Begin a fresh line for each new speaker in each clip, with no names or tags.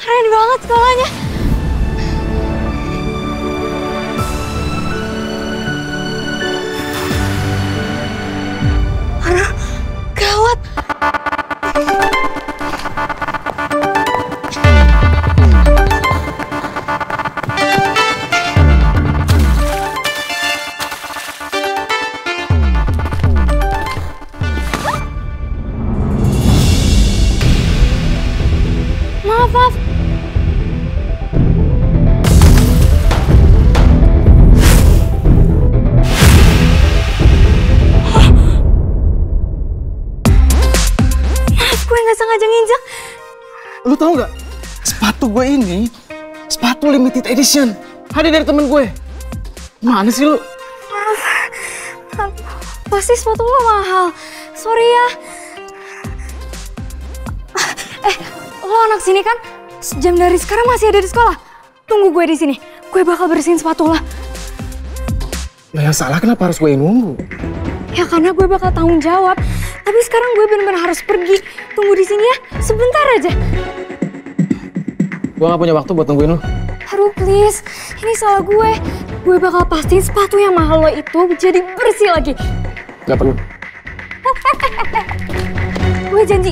Keren banget sekolahnya. Aduh, gawat. Maaf. Gue nggak sengaja nginjek.
Lu tau nggak? Sepatu gue ini, sepatu limited edition. Hadiah dari temen gue. Mana sih lu?
Maaf. Pasti sepatu lo mahal. Sorry ya. Lo anak sini kan? Sejam dari sekarang masih ada di sekolah. Tunggu gue di sini. Gue bakal bersihin sepatu lo.
Lah yang salah kenapa harus gue yang nunggu?
Ya karena gue bakal tanggung jawab. Tapi sekarang gue benar-benar harus pergi. Tunggu di sini ya, sebentar aja.
Gue gak punya waktu buat nungguin lu.
Aduh please, ini salah gue. Gue bakal pastiin sepatu yang mahal lo itu jadi bersih lagi.
Gak perlu.
Gue janji.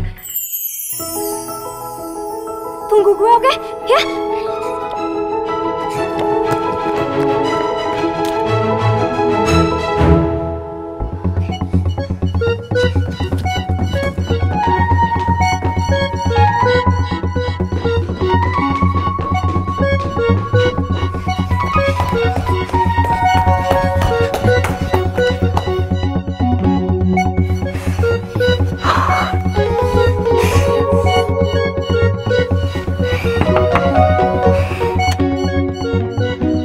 Tunggu gue, oke? Ya?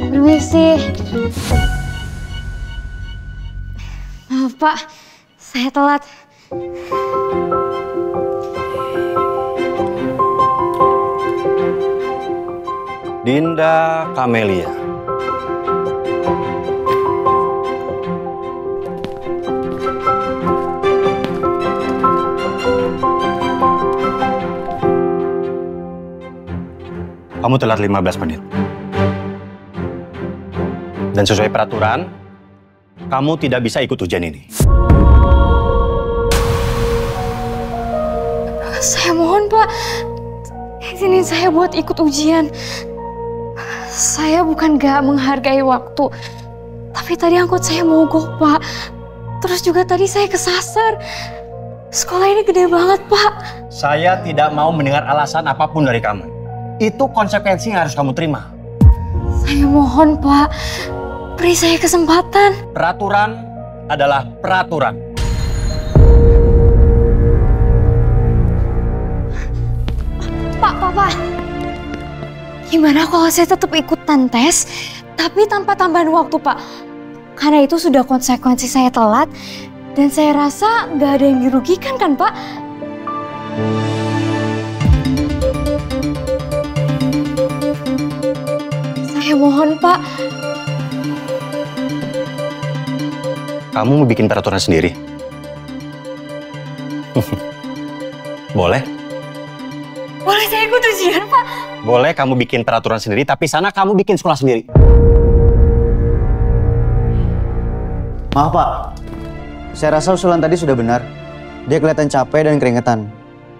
Permisi. Maaf Pak, saya telat.
Dinda Camelia. Kamu telat 15 menit. Dan sesuai peraturan, kamu tidak bisa ikut ujian ini.
Saya mohon Pak, izinin saya buat ikut ujian. Saya bukan gak menghargai waktu, tapi tadi angkot saya mogok Pak. Terus juga tadi saya kesasar. Sekolah ini gede banget Pak.
Saya tidak mau mendengar alasan apapun dari kamu. Itu konsekuensi yang harus kamu terima.
Saya mohon Pak, beri saya kesempatan.
Peraturan adalah peraturan.
Pak. Gimana kalau saya tetap ikutan tes, tapi tanpa tambahan waktu, Pak? Karena itu sudah konsekuensi saya telat, dan saya rasa nggak ada yang dirugikan kan, Pak? Saya mohon, Pak.
Kamu mau bikin peraturan sendiri? Boleh?
Boleh saya ikut ujian, Pak?
Boleh kamu bikin peraturan sendiri, tapi sana kamu bikin sekolah sendiri.
Maaf Pak, saya rasa usulan tadi sudah benar. Dia kelihatan capek dan keringetan.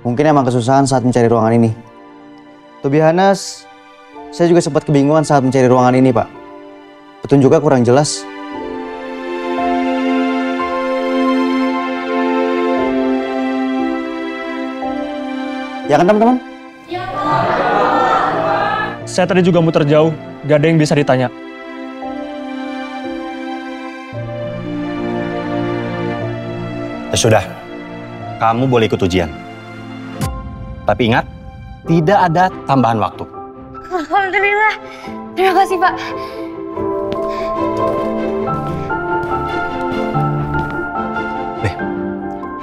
Mungkin emang kesusahan saat mencari ruangan ini. To be honest, saya juga sempat kebingungan saat mencari ruangan ini, Pak. Petunjuknya kurang jelas. Ya kan teman-teman?
Saya tadi juga muter jauh, gak ada yang bisa ditanya.
Ya sudah, kamu boleh ikut ujian. Tapi ingat, tidak ada tambahan waktu.
Alhamdulillah. Terima kasih, Pak.
Nih,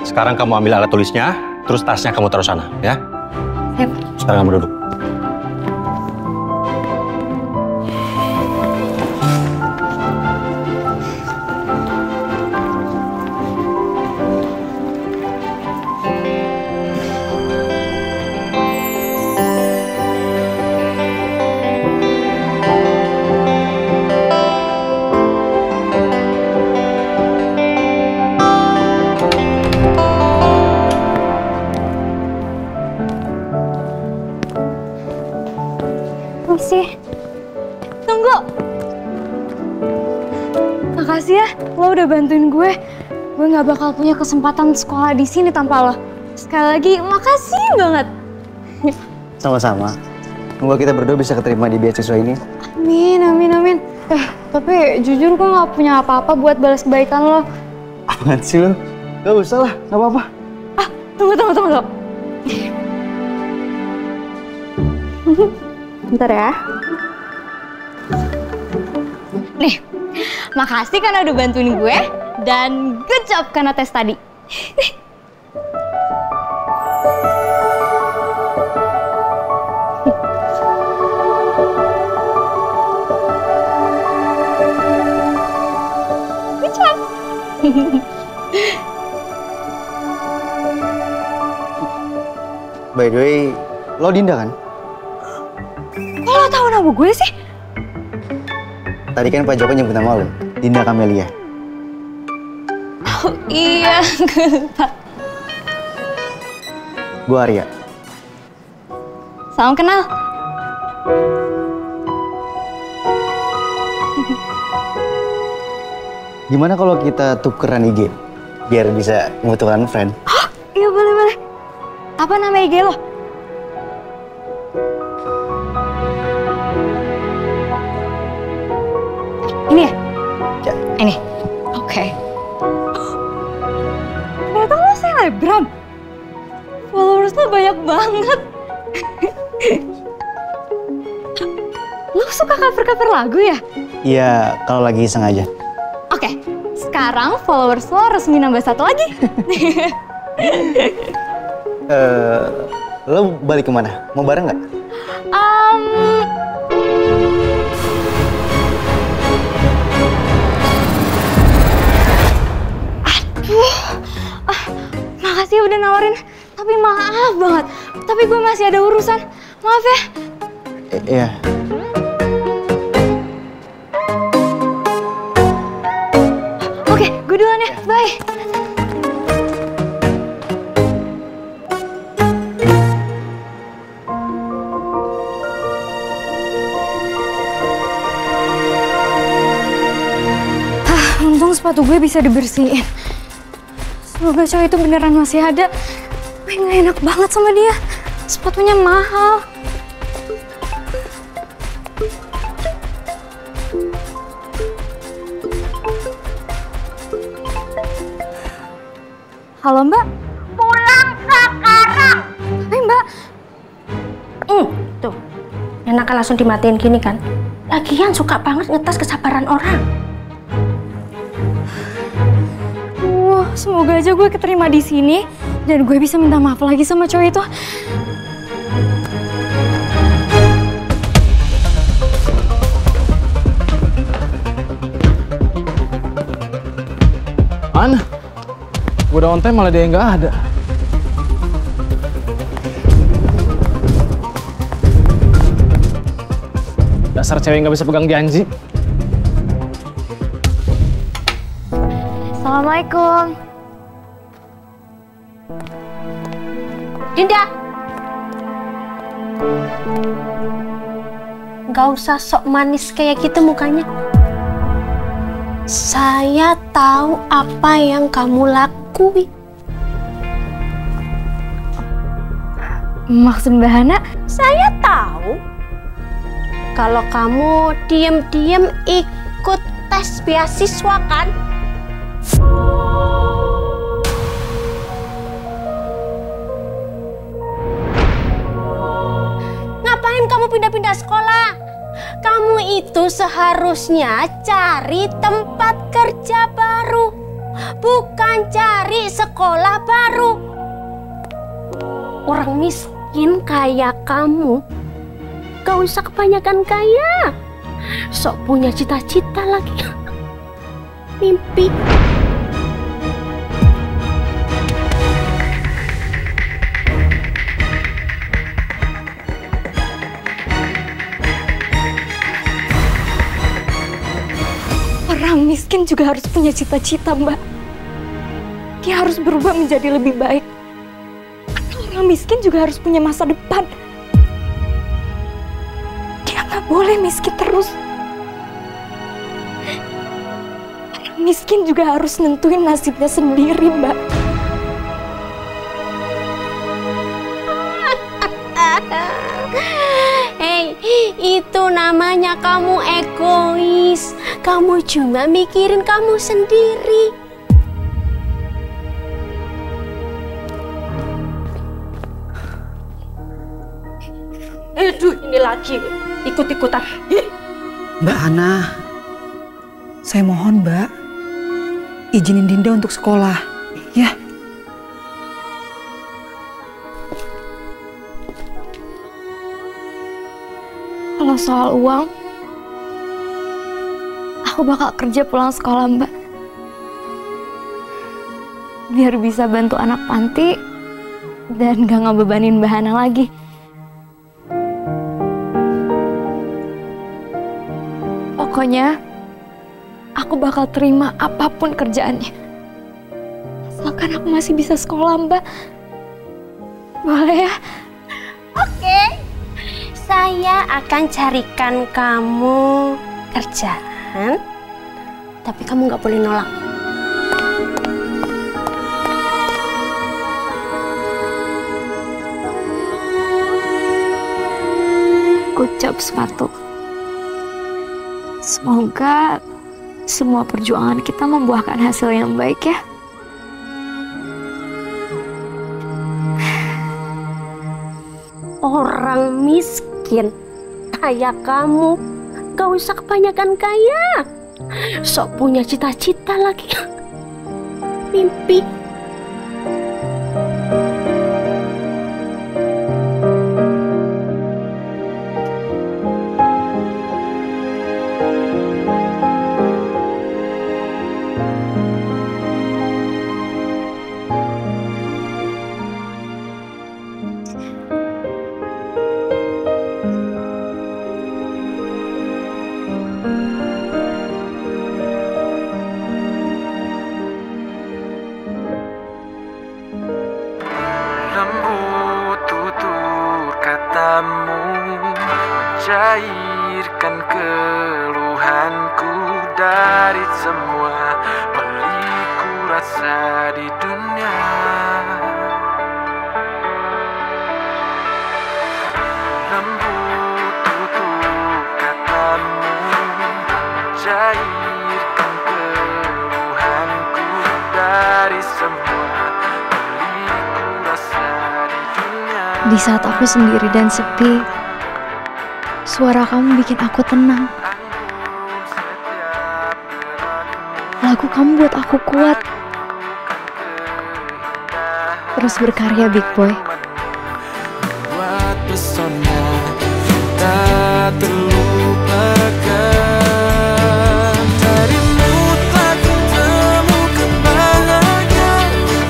sekarang kamu ambil alat tulisnya, terus tasnya kamu taruh sana, ya?
Yep.
Sekarang kamu duduk.
Makasih. Tunggu. Makasih ya, lo udah bantuin gue. Gue gak bakal punya kesempatan sekolah di sini tanpa lo. Sekali lagi, makasih banget.
Sama-sama. Semoga kita berdua bisa keterima di beasiswa ini.
Amin. Tapi jujur gue gak punya apa-apa buat balas kebaikan lo.
Apaan sih lo? Gak usah lah, gak apa-apa.
Tunggu. Bentar ya. Nih, makasih karena udah bantuin gue. Dan good job karena tes tadi. Good job.
By the way, lo Dinda kan?
Kok lo tau nama gue sih?
Tadi kan Pak Joko nyebut nama lo, Dinda Camelia.
Oh iya, gue lupa.
Gue Arya.
Salam kenal.
Gimana kalau kita tukeran IG? Biar bisa membutuhkan friend.
Iya boleh. Apa nama IG lo? Ini ya?
Ya.
Ini? Oke. Ternyata lo selebgram. Followers lo banyak banget. Lo suka cover-cover lagu ya?
Iya, kalau lagi iseng aja.
Oke, sekarang followers lo resmi nambah 1 lagi.
Lo balik kemana? Mau bareng nggak?
Makasih udah nawarin, tapi maaf banget. Tapi gue masih ada urusan. Maaf ya.
Iya.
Oke, gue duluan ya. Bye. Untung sepatu gue bisa dibersihin. Semoga cowok itu beneran masih ada. Gue gak enak banget sama dia. Sepatunya mahal. Halo Mbak?
Pulang sekarang.
Tapi Mbak...
Tuh, enak kan langsung dimatiin gini kan? Lagian suka banget ngetes kesabaran orang.
Semoga aja gue keterima di sini dan gue bisa minta maaf lagi sama cowok itu.
Mana? Gue udah on time malah dia yang nggak ada. Dasar cewek nggak bisa pegang janji.
Assalamualaikum.
Dinda, nggak usah sok manis kayak gitu mukanya. Saya tahu apa yang kamu lakuin.
Maksud Mbak Hana?
Saya tahu kalau kamu diem-diem ikut tes beasiswa kan? Ngapain kamu pindah-pindah sekolah? Kamu itu seharusnya cari tempat kerja baru, bukan cari sekolah baru. Orang miskin kayak kamu, gak usah kebanyakan kaya. Sok punya cita-cita lagi. Mimpi.
Orang miskin juga harus punya cita-cita, Mbak. Dia harus berubah menjadi lebih baik. Orang miskin juga harus punya masa depan. Dia nggak boleh miskin terus. Orang miskin juga harus nentuin nasibnya sendiri, Mbak.
Hei, itu namanya kamu egois. Kamu cuma mikirin kamu sendiri. Aduh, ini lagi ikut-ikutan.
Mbak Hana, saya mohon Mbak, izinin Dinda untuk sekolah, ya.
Kalau soal uang, aku bakal kerja pulang sekolah, Mbak. Biar bisa bantu anak panti dan gak ngebebanin Mbak Hana lagi. Pokoknya, aku bakal terima apapun kerjaannya. Asalkan aku masih bisa sekolah, Mbak. Boleh ya?
Oke. Saya akan carikan kamu kerjaan, tapi kamu nggak boleh nolak.
Ucap sepatu. Semoga semua perjuangan kita membuahkan hasil yang baik ya.
Orang miskin kayak kamu gak usah kebanyakan kaya. Sok punya cita-cita lagi. Mimpi.
Lembut tutur katamu mencairkan keluhanku dari semua peliku rasa di dunia. Lembut tutur katamu mencairkan keluhanku dari semua
Di saat aku sendiri dan sepi, suara kamu bikin aku tenang. Lagu kamu buat aku kuat. Terus berkarya, Big Boy.
Buat pesona tak terlupakan. Darimu telah kutemukan bahagia,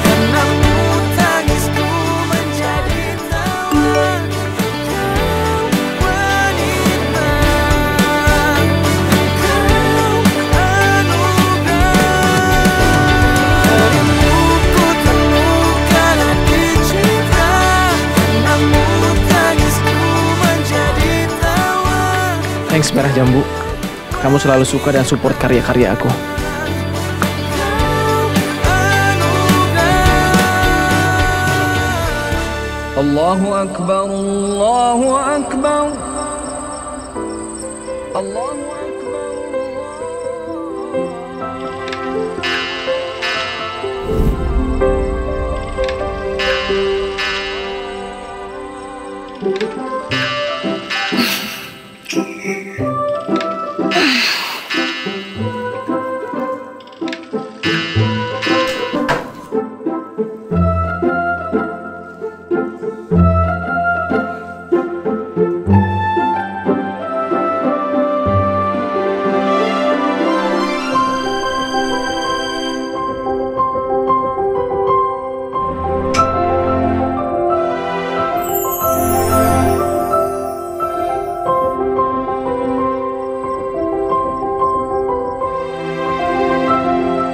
karenamu tangisku menjadi tawa. Kau wanita, kau anugerah. Darimu ku temukan hati cinta, karenamu tangisku menjadi tawa.
Thanks Merah Jambu. Kamu selalu suka dan support karya-karya aku.
Allahu Akbar, Allahu Akbar, Allahu Akbar.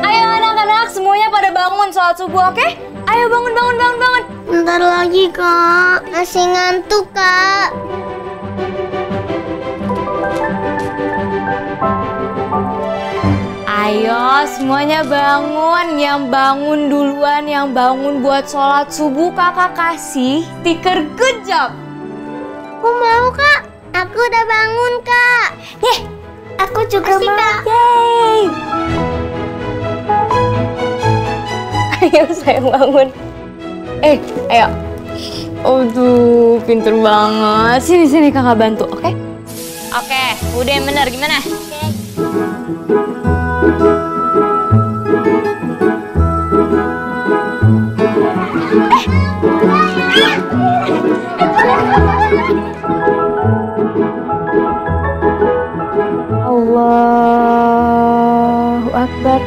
Ayo anak-anak, semuanya pada bangun sholat subuh, oke? Ayo bangun, bangun, bangun, bangun.
Bentar lagi, Kak. Masih ngantuk, Kak.
Ayo semuanya bangun. Yang bangun duluan, yang bangun buat sholat subuh, kakak kasih stiker good job.
Aku mau, Kak. Aku udah bangun, Kak. Aku juga mau.
Yeay. Ayo sayang bangun. Ayo. Aduh, pinter banget. Sini kakak bantu, oke? Oke, udah yang bener, gimana? Allahu Akbar.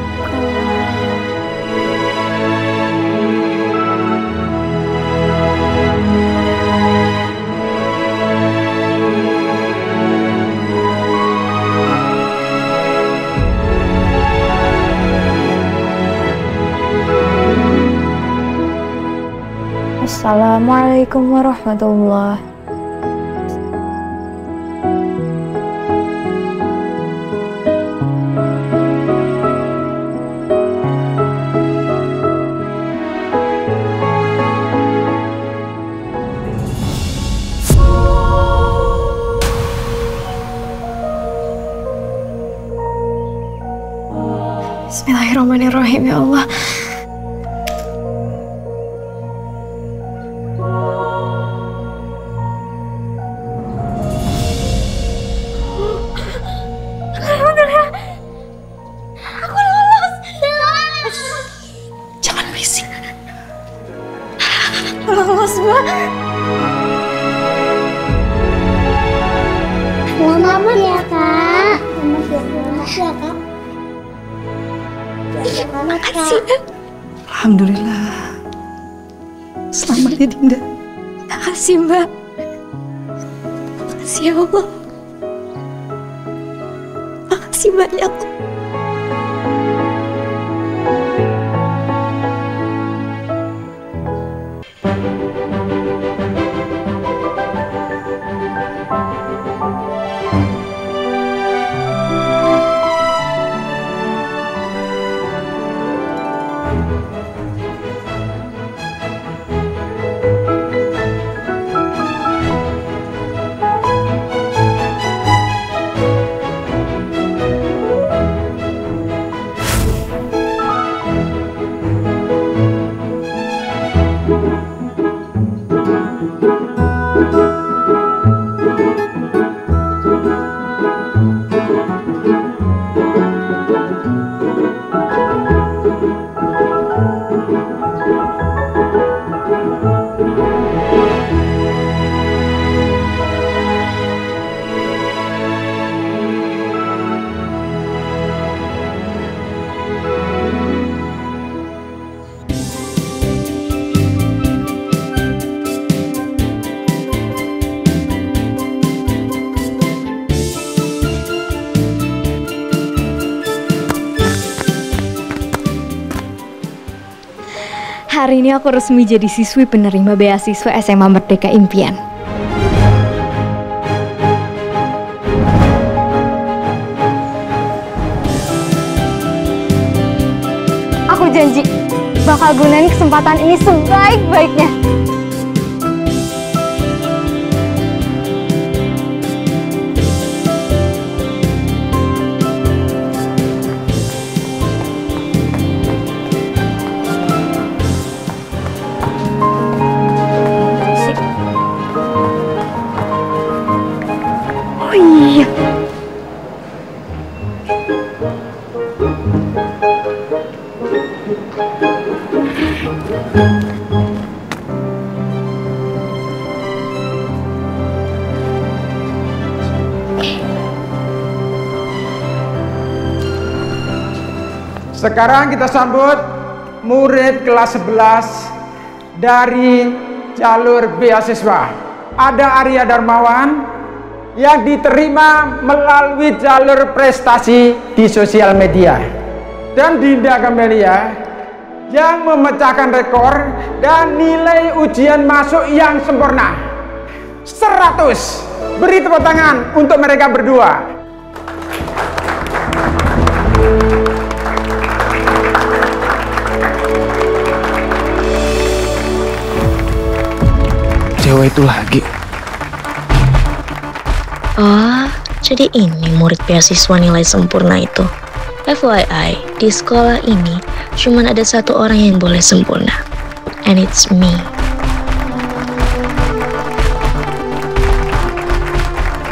Assalamualaikum warahmatullahi. Bismillahirrahmanirrahim, ya Allah. Lolos, Mbak.
Selamat ya, Kak. Makasih ya, Kak.
Makasih.
Alhamdulillah. Selamat ya, Dinda.
Makasih, Mbak. Makasih ya Allah. Makasih banyak. Hari ini aku resmi jadi siswi penerima beasiswa SMA Merdeka Impian. Aku janji bakal gunain kesempatan ini sebaik-baiknya. Oh iya.
Sekarang kita sambut murid kelas 11 dari jalur beasiswa. Ada Arya Darmawan yang diterima melalui jalur prestasi di sosial media. Dan Dinda Camelia yang memecahkan rekor dan nilai ujian masuk yang sempurna. 100. Beri tepuk tangan untuk mereka berdua.
Cewek itu lagi.
Oh, jadi ini murid beasiswa nilai sempurna itu. FYI, di sekolah ini cuma ada satu orang yang boleh sempurna. And it's me.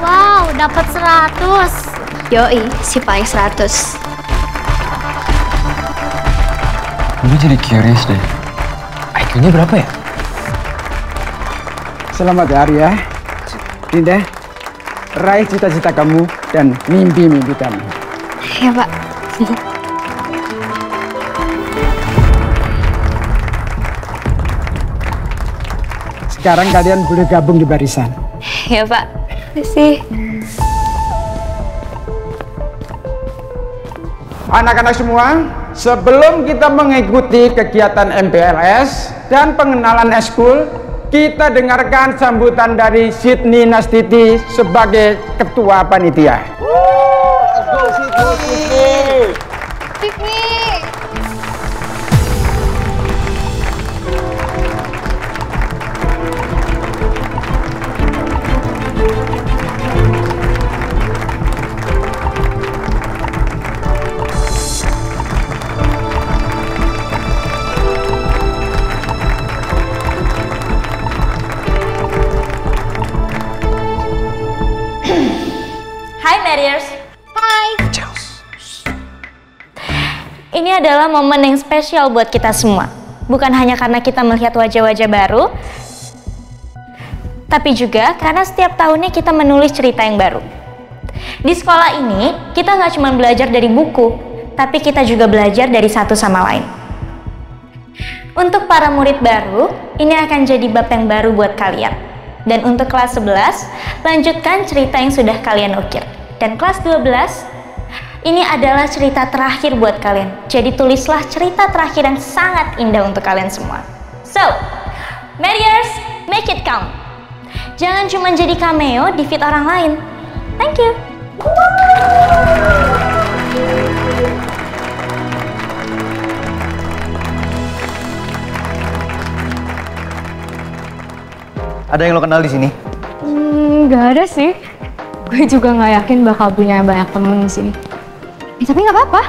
Wow, dapat 100.
Yoi, si paling 100.
Gue jadi curious deh. IQ-nya berapa ya?
Selamat ya Arya. Dinda, raih cita-cita kamu dan mimpi-mimpi kamu.
Ya Pak.
Sekarang kalian boleh gabung di barisan.
Ya Pak. Terima.
Anak-anak semua, sebelum kita mengikuti kegiatan MPLS dan pengenalan eskul, kita dengarkan sambutan dari Sydney Nastiti sebagai ketua panitia.
Let's go Sydney.
Hai Mariers. Hai. Ini adalah momen yang spesial buat kita semua. Bukan hanya karena kita melihat wajah-wajah baru, tapi juga karena setiap tahunnya kita menulis cerita yang baru. Di sekolah ini, kita nggak cuma belajar dari buku, tapi kita juga belajar dari satu sama lain. Untuk para murid baru, ini akan jadi bab yang baru buat kalian. Dan untuk kelas 11, lanjutkan cerita yang sudah kalian ukir. Dan kelas 12, ini adalah cerita terakhir buat kalian. Jadi tulislah cerita terakhir yang sangat indah untuk kalian semua. So, Mariers, make it count. Jangan cuma jadi cameo di feed orang lain. Thank you.
Ada yang lo kenal di sini?
Nggak ada sih. Gue juga nggak yakin bakal punya banyak temen di sini. Tapi nggak apa-apa.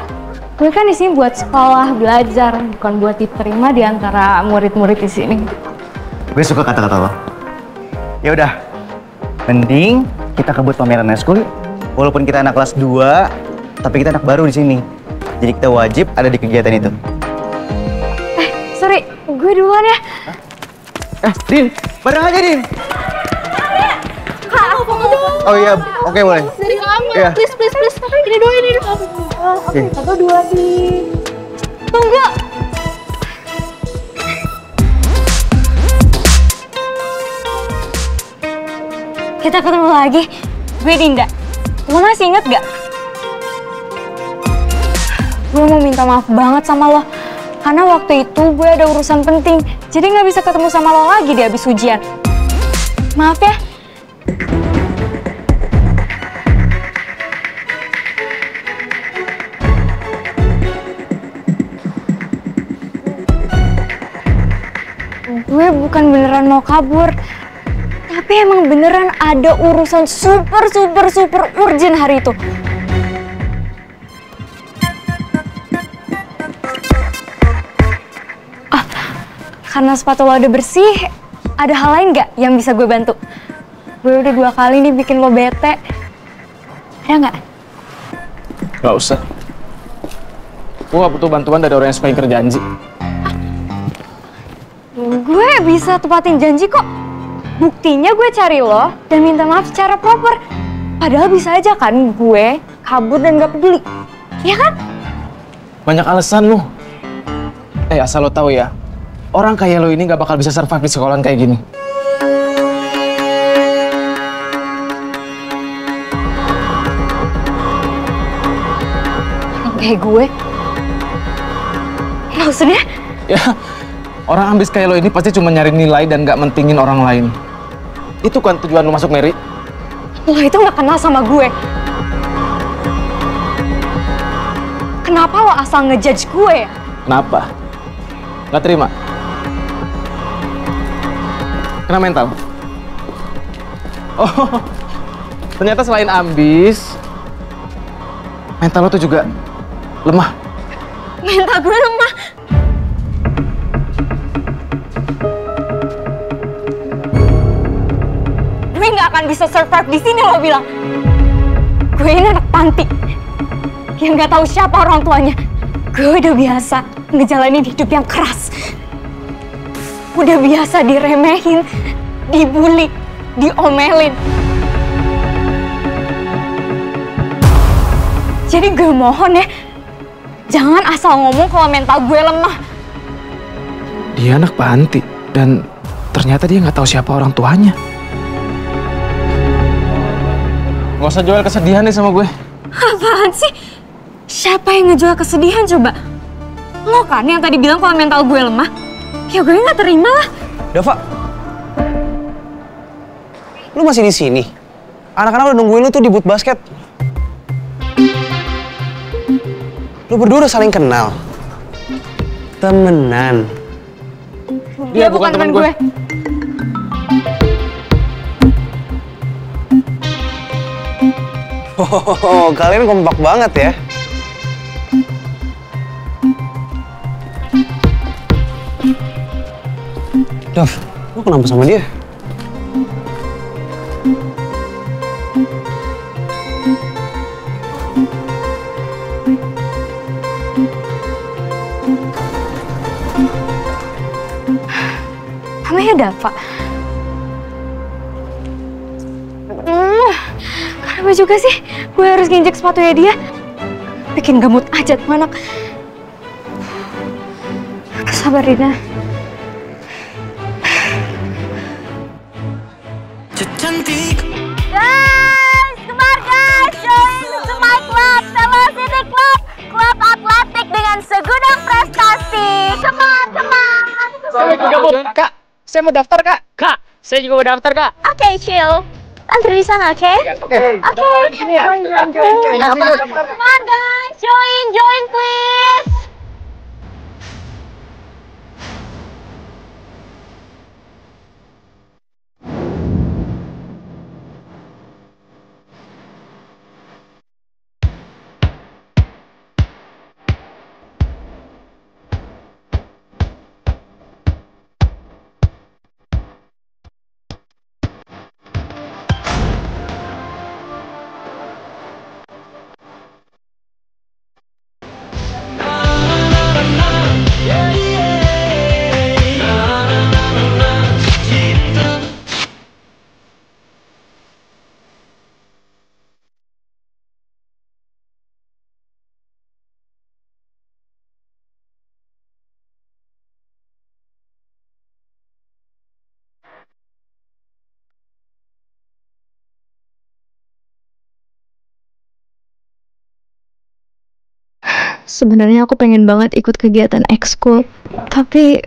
Gue kan di sini buat sekolah, belajar, bukan buat diterima di antara murid-murid di sini.
Gue suka kata-kata lo. Ya udah, mending kita kebut pameran eskul. Walaupun kita anak kelas 2, tapi kita anak baru di sini. Jadi kita wajib ada di kegiatan itu.
Sorry, gue duluan ya.
Din, bareng aja Din.
Kak, aku mau dong.
Oh iya, oke boleh.
Dari kamu,
Iya.
please. Ini dong. Oke, 1, 2, nih. Tunggu. Kita ketemu lagi. Gue Dinda. Lo masih inget gak? Gue mau minta maaf banget sama lo. Karena waktu itu gue ada urusan penting, jadi nggak bisa ketemu sama lo lagi di habis ujian. Maaf ya. Gue bukan beneran mau kabur, tapi emang beneran ada urusan super urgent hari itu. Karena sepatu lo udah bersih, ada hal lain nggak yang bisa gue bantu? Gue udah 2 kali nih bikin lo bete. Ada nggak?
Gak usah. Gue gak butuh bantuan dari orang yang suka ingkar janji.
Gue bisa tepatin janji kok. Buktinya gue cari lo dan minta maaf secara proper. Padahal bisa aja kan gue kabur dan gak peduli. Iya kan?
Banyak alasan lu. Asal lo tahu ya, orang kayak lo ini gak bakal bisa survive di sekolahan kayak gini.
Orang kayak gue? Maksudnya?
Ya, orang ambis kayak lo ini pasti cuma nyari nilai dan gak mentingin orang lain. Itu kan tujuan lo masuk Mary?
Lo itu gak kenal sama gue. Kenapa lo asal ngejudge gue ya?
Kenapa? Gak terima? Kena mental? Oh, ternyata selain ambis, mental lo tuh juga lemah.
Mental gue lemah? Gue nggak akan bisa survive di sini, lo bilang. Gue ini anak panti yang nggak tahu siapa orang tuanya. Gue udah biasa ngejalanin hidup yang keras. Udah biasa diremehin, dibully, diomelin. Jadi gue mohon ya, jangan asal ngomong kalau mental gue lemah.
Dia anak panti dan ternyata dia nggak tahu siapa orang tuanya. Gak usah jual kesedihan deh sama gue.
Apaan sih? Siapa yang ngejual kesedihan coba? Lo kan yang tadi bilang kalau mental gue lemah. Ya gue nggak terima lah.
Dava, lu masih di sini? Anak-anak udah nungguin lu tuh di booth basket. Lu berdua udah saling kenal. Temenan.
Dia bukan teman gue.
Oh, kalian kompak banget ya. Dav, lu kenapa sama dia?
Namanya Dava. Kenapa juga sih gue harus nginjek sepatunya dia? Bikin gemut aja tuh anak. Sabar, Dina.
Guys, kemar guys, join to my club, Velocity Club, klub atletik dengan segudang prestasi. Come on.
Saya juga mau, Kak. Saya mau daftar, Kak. Kak, saya juga mau daftar, Kak.
Oke, chill. Antri di sana, oke? Oke. Join. Come on guys, join please.
Sebenarnya aku pengen banget ikut kegiatan ekskul, tapi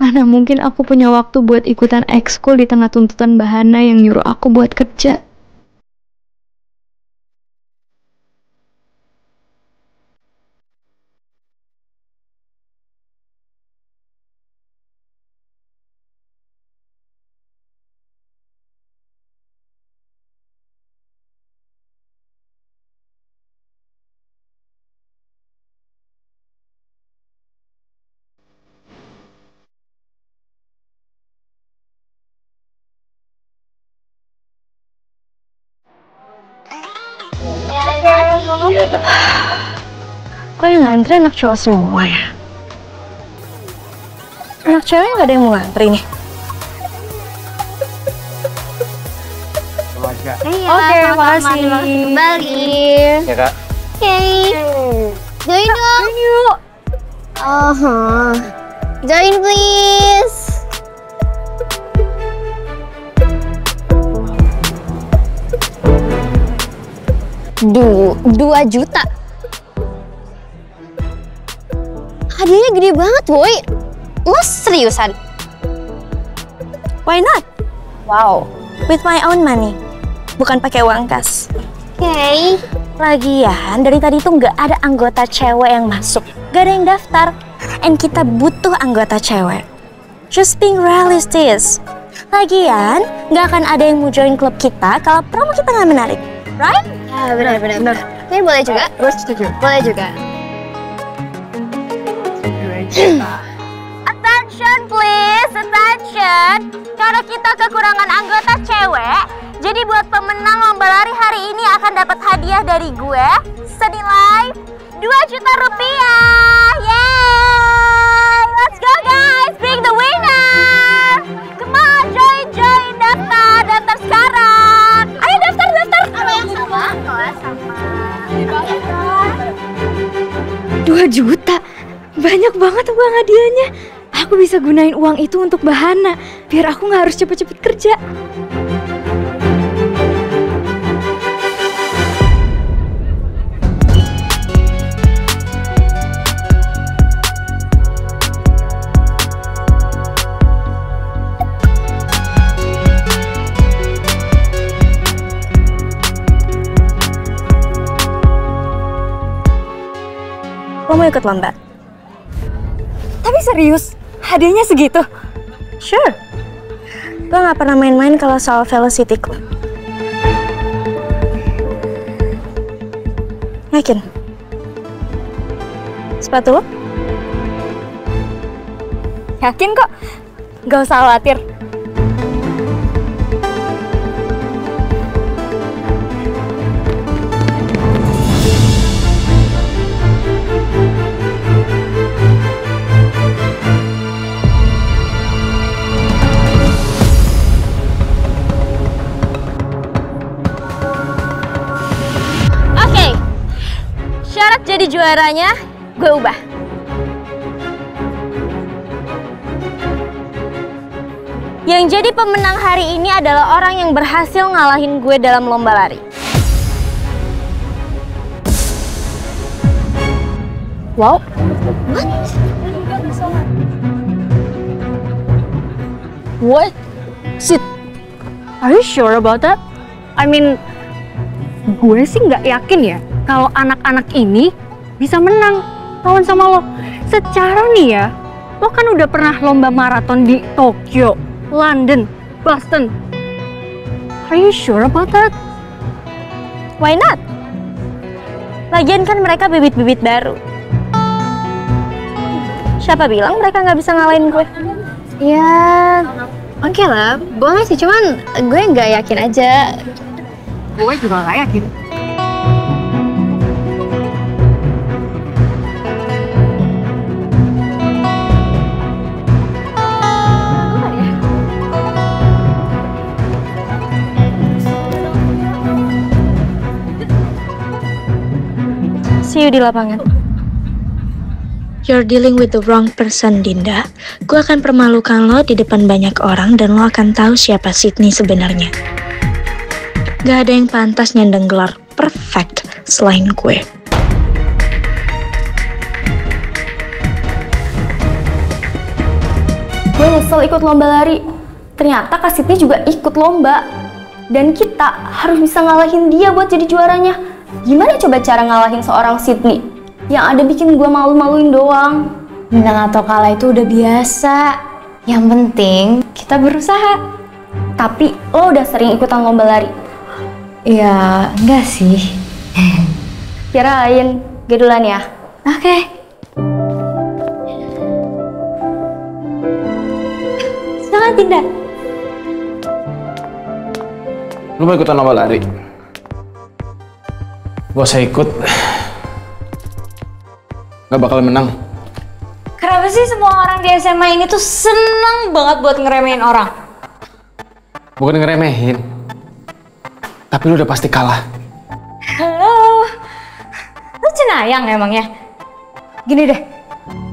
mana mungkin aku punya waktu buat ikutan ekskul di tengah tuntutan Bahana yang nyuruh aku buat kerja.
Kok yang ngantri anak cowok semua ya? Anak cewek nggak ada yang mau ngantri nih.
Oke, makasih. Kembali.
Ya kak.
Oke. Join dong. Join yuk. Join please. $2 juta. Hadiahnya gede banget, boy. Lo seriusan?
Why not? Wow, with my own money, bukan pakai uang kas.
Oke.
Lagian dari tadi tuh nggak ada anggota cewek yang masuk, nggak ada yang daftar, and kita butuh anggota cewek. Just being realistic. Lagian nggak akan ada yang mau join klub kita kalau promo kita nggak menarik, right?
Ya, benar. Ini boleh juga?
Gue setuju.
Boleh juga.
Attention please, attention. Karena kita kekurangan anggota cewek, jadi buat pemenang lomba lari hari ini akan dapat hadiah dari gue senilai $2 juta. Yeay! Let's go guys, bring the winner. Come on, join, daftar sekarang. Ayo daftar.
Apa yang sama? Oh, sama.
2 juta? Banyak banget uang hadiahnya. Aku bisa gunain uang itu untuk Bahana, biar aku nggak harus cepet-cepet kerja.
Lo mau ikut lomba?
Tapi serius, hadiahnya segitu?
Sure. Gue gak pernah main-main kalau soal Velocity Club. Yakin? Sepatu lo?
Yakin kok, gak usah khawatir.
Syarat jadi juaranya, gue ubah. Yang jadi pemenang hari ini adalah orang yang berhasil ngalahin gue dalam lomba lari.
Wow. What? Shit. Are you sure about that? I mean, gue sih nggak yakin ya kalau anak-anak ini bisa menang lawan sama lo. Secara nih ya, lo kan udah pernah lomba maraton di Tokyo, London, Boston. Are you sure about that?
Why not? Lagian kan mereka bibit-bibit baru. Siapa bilang mereka nggak bisa ngalahin gue?
Ya, oke lah, boleh sih, cuman gue nggak yakin aja.
Gue juga nggak yakin.
See you di lapangan.
You're dealing with the wrong person, Dinda. Gue akan permalukan lo di depan banyak orang dan lo akan tahu siapa Sydney sebenarnya. Gak ada yang pantas nyandang gelar perfect selain gue.
Gue nyesel ikut lomba lari. Ternyata Kak Sydney juga ikut lomba. Dan kita harus bisa ngalahin dia buat jadi juaranya. Gimana coba cara ngalahin seorang Sydney? Yang ada bikin gue malu-maluin doang.
Menang atau kalah itu udah biasa. Yang penting kita berusaha.
Tapi lo udah sering ikutan lomba lari?
Ya, enggak sih.
Kirain, gue duluan ya.
Oke. Semangat Dinda.
Lu mau ikutan lomba lari? Gua usah ikut. Gak bakal menang.
Kenapa sih semua orang di SMA ini tuh seneng banget buat ngeremehin orang?
Bukan ngeremehin. Tapi lu udah pasti kalah.
Halo. Lu cenayang emangnya? Gini deh,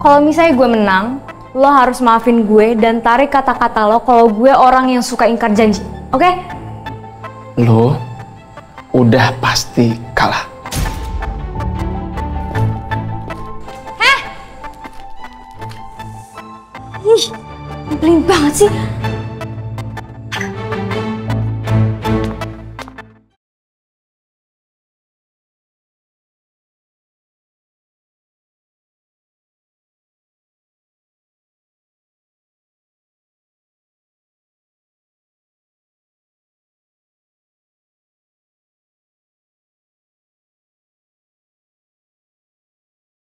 kalau misalnya gue menang, lo harus maafin gue dan tarik kata-kata lo kalau gue orang yang suka ingkar janji, oke?
Lu udah pasti kalah.
Ih, nyebelin banget sih.